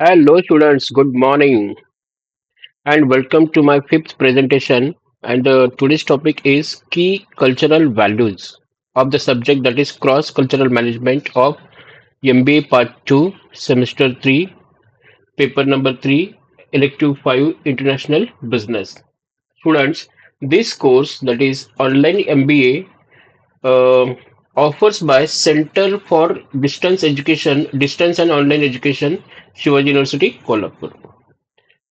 Hello students, good morning and welcome to my fifth presentation. And today's topic is key cultural values of the subject that is cross-cultural management of MBA Part 2, Semester 3, Paper number 3, Elective 5, International Business. Students, this course that is online MBA offers by Center for Distance Education, Distance and Online Education, Shivaji University, Kolhapur.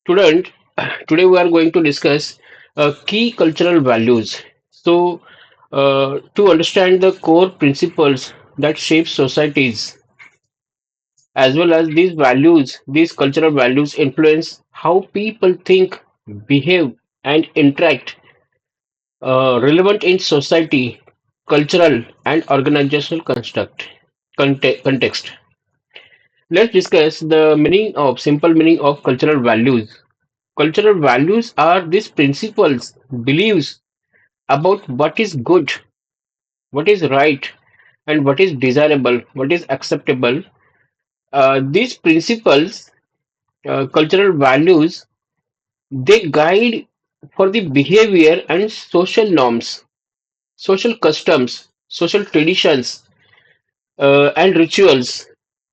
Student, today we are going to discuss key cultural values. To understand the core principles that shape societies, as well as these values, these cultural values influence how people think, behave, and interact, relevant in society, cultural, and organizational context. Let's discuss the simple meaning of cultural values. Cultural values are these principles, beliefs about what is good, what is right, and what is desirable, what is acceptable. These principles, cultural values, they guide for the behavior and social norms, social customs, social traditions, and rituals,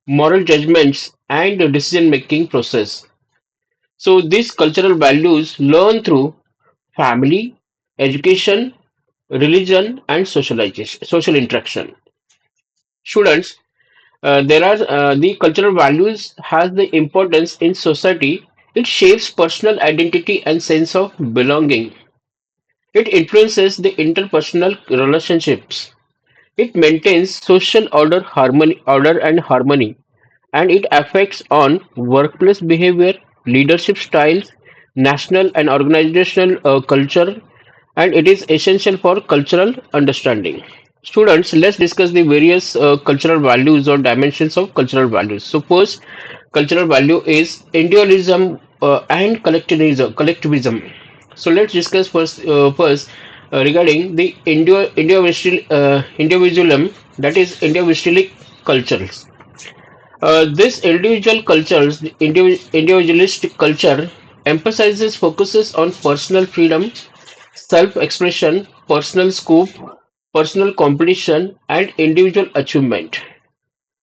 moral judgments, and the decision-making process. So these cultural values learn through family, education, religion, and social interaction. Students, there are the cultural values has the importance in society. It shapes personal identity and sense of belonging. It influences the interpersonal relationships. It maintains social order and harmony, and it affects on workplace behavior, leadership styles, national and organizational culture, and it is essential for cultural understanding. Students, let's discuss the various cultural values or dimensions of cultural values. So, first, cultural value is individualism and collectivism. So, let's discuss first regarding the individualism, that is individualistic cultures. This individualistic culture focuses on personal freedom, self-expression, personal scope, personal competition, and individual achievement.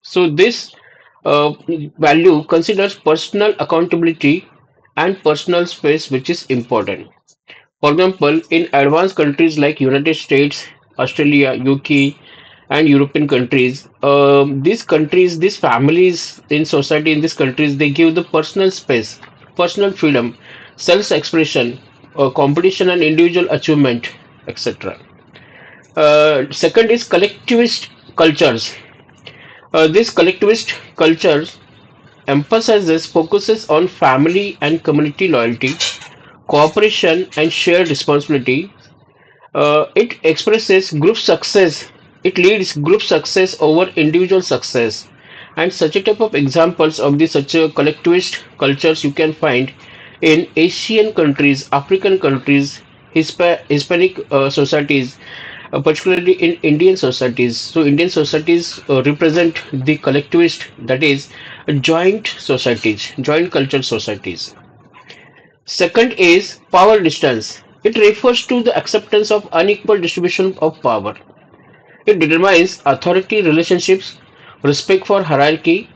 So this uh, value considers personal accountability and personal space, which is important. For example, in advanced countries like United States, Australia, UK, and European countries, these families in society in these countries, they give the personal space, personal freedom, self-expression, competition and individual achievement, etc. Second is collectivist cultures. This collectivist cultures focuses on family and community loyalty, cooperation and shared responsibility. It expresses group success. It leads group success over individual success. And such a type of examples of the such a collectivist cultures you can find in Asian countries, African countries, Hispanic societies, particularly in Indian societies. So Indian societies represent the collectivist, that is, joint societies, joint cultural societies. Second is power distance. It refers to the acceptance of unequal distribution of power. It determines authority relationships, respect for hierarchy,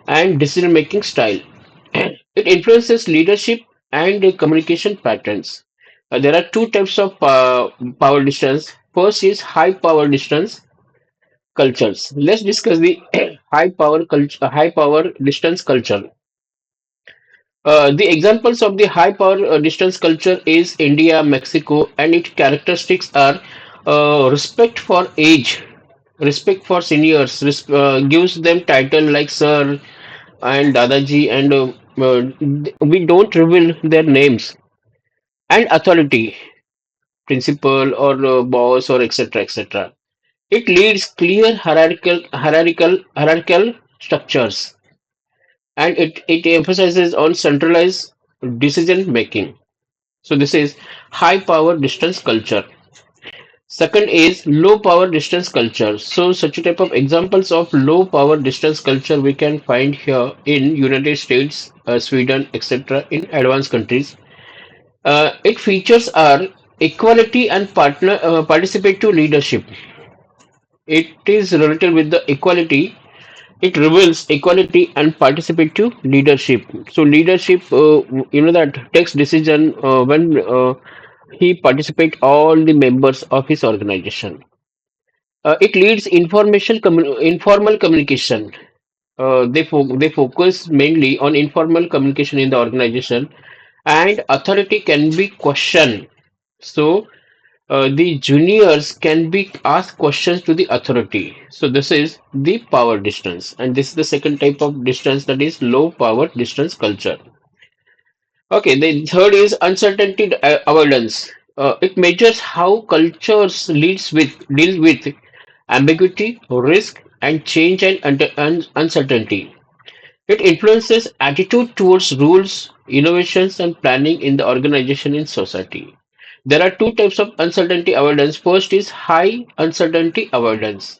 and decision-making style. It influences leadership and communication patterns. There are two types of power distance. First is high power distance cultures. Let's discuss the high power distance culture. The examples of the high power distance culture is India, Mexico, and its characteristics are respect for age, respect for seniors, gives them title like sir and Dadaji, and we don't reveal their names, and authority, principal or boss or etc. etc. It leads clear hierarchical structures, and it emphasizes on centralized decision making. So this is high power distance culture. Second is low power distance culture. So such a type of examples of low power distance culture we can find here in United States, Sweden, etc. in advanced countries. It features are equality and participative leadership. It is related with the equality. It reveals equality and participative leadership. So leadership, that takes decision when he participate all the members of his organization. It leads informal communication. They focus mainly on informal communication in the organization, and authority can be questioned. So the juniors can be asked questions to the authority. So this is the power distance, and this is the second type of distance, that is low power distance culture. Okay, the third is uncertainty avoidance. It measures how cultures deal with ambiguity, risk, and change and uncertainty. It influences attitude towards rules, innovations, and planning in the organization in society. There are two types of uncertainty avoidance. First is high uncertainty avoidance.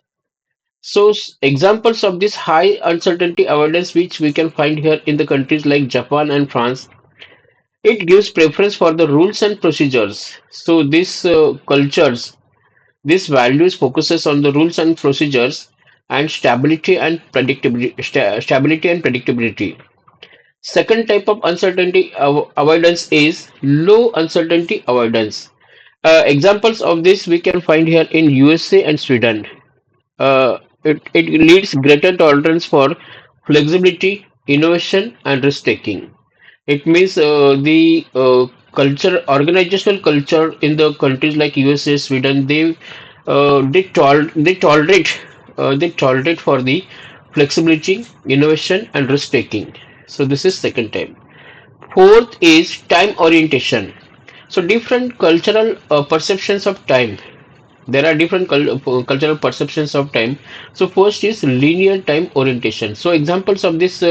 So examples of this high uncertainty avoidance which we can find here in the countries like Japan and France, it gives preference for the rules and procedures. So these cultures, these values focuses on the rules and procedures and stability and predictability. Second type of uncertainty avoidance is low uncertainty avoidance. Examples of this we can find here in USA and Sweden. It leads greater tolerance for flexibility, innovation, and risk taking. It means the organizational culture in the countries like USA, Sweden, they tolerate for the flexibility, innovation, and risk taking. So this is second type. Fourth is time orientation. So different cultural perceptions of time. There are different cultural perceptions of time. So first is linear time orientation. So examples of this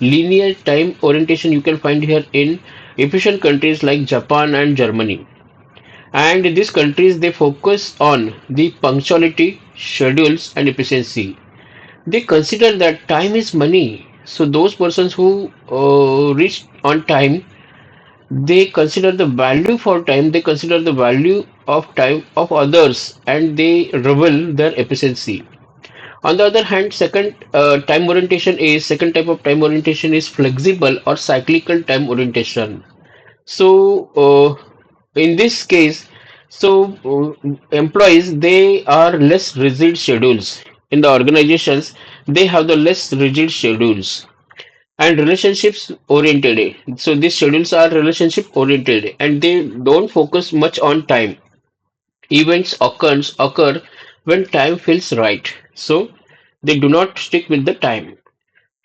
linear time orientation you can find here in efficient countries like Japan and Germany. And in these countries they focus on the punctuality, schedules, and efficiency. They consider that time is money. So those persons who reach on time, they consider the value for time, they consider the value of time of others, and they reveal their efficiency. On the other hand, second type of time orientation is flexible or cyclical time orientation. So in this case, so employees, they are less rigid schedules in the organizations. They have the less rigid schedules and relationships oriented. So these schedules are relationship oriented and they don't focus much on time. Events occur when time feels right. So they do not stick with the time.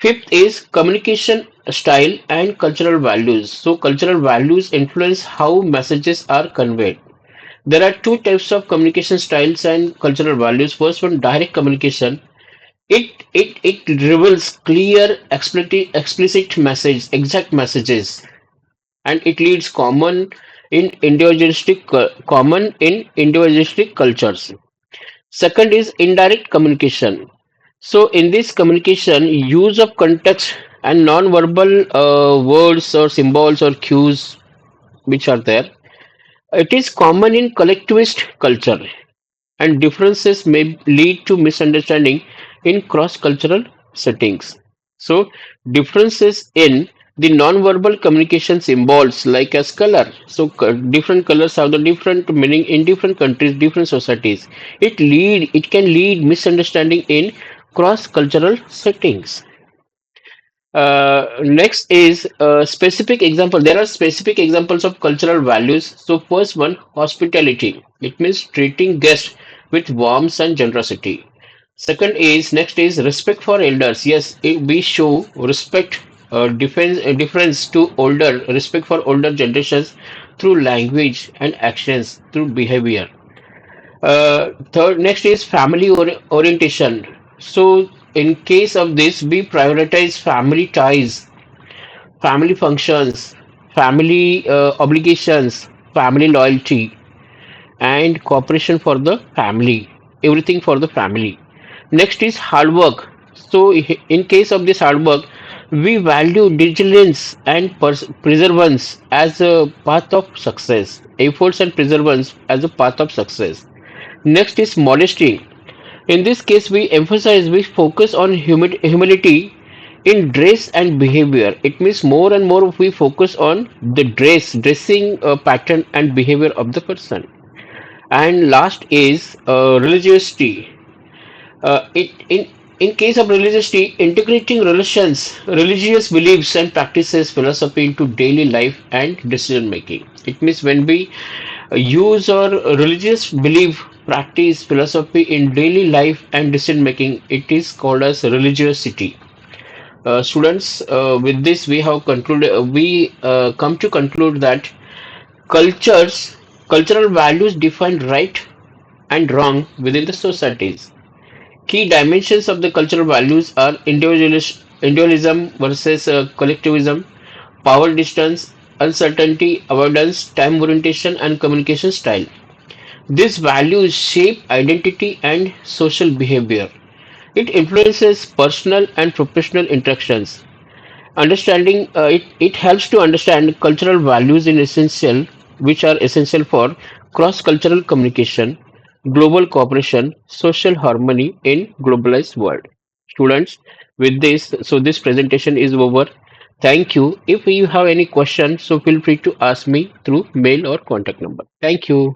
Fifth is communication style and cultural values. So cultural values influence how messages are conveyed. There are two types of communication styles and cultural values. First one, direct communication. It reveals clear, explicit message, exact messages, and it leads common in individualistic cultures. Second is indirect communication. So in this communication, use of context and non-verbal words or symbols or cues which are there. It is common in collectivist culture, and differences may lead to misunderstanding in cross-cultural settings. So, differences in the non-verbal communication symbols like as color. So, different colors have the different meaning in different countries, different societies. It can lead misunderstanding in cross-cultural settings. Next is specific example. There are specific examples of cultural values. So first one, hospitality. It means treating guests with warmth and generosity. Next is respect for elders. Yes, we show respect, difference to respect for older generations through language and actions, through behavior. Next is family orientation. So, in case of this, we prioritize family ties, family functions, family obligations, family loyalty. and cooperation for the family, everything for the family. Next is hard work. So in case of this hard work, we value diligence and perseverance as a path of success, efforts and perseverance as a path of success. Next is modesty. In this case, we emphasize, we focus on humility in dress and behavior. It means more and more we focus on the dressing pattern and behavior of the person. And last is religiosity. In case of religiosity, integrating religious beliefs and practices, philosophy into daily life and decision making. It means when we use our religious belief, practice, philosophy in daily life and decision making, it is called as religiosity. Students, with this we have concluded. We come to conclude that cultures, cultural values define right and wrong within the societies. Key dimensions of the cultural values are individualism versus collectivism, power distance, uncertainty, avoidance, time orientation, and communication style. These values shape identity and social behavior. It influences personal and professional interactions. It helps to understand cultural values which are essential for cross-cultural communication, global cooperation, social harmony in globalized world. Students, with this, so this presentation is over. Thank you. If you have any questions, so feel free to ask me through mail or contact number. Thank you.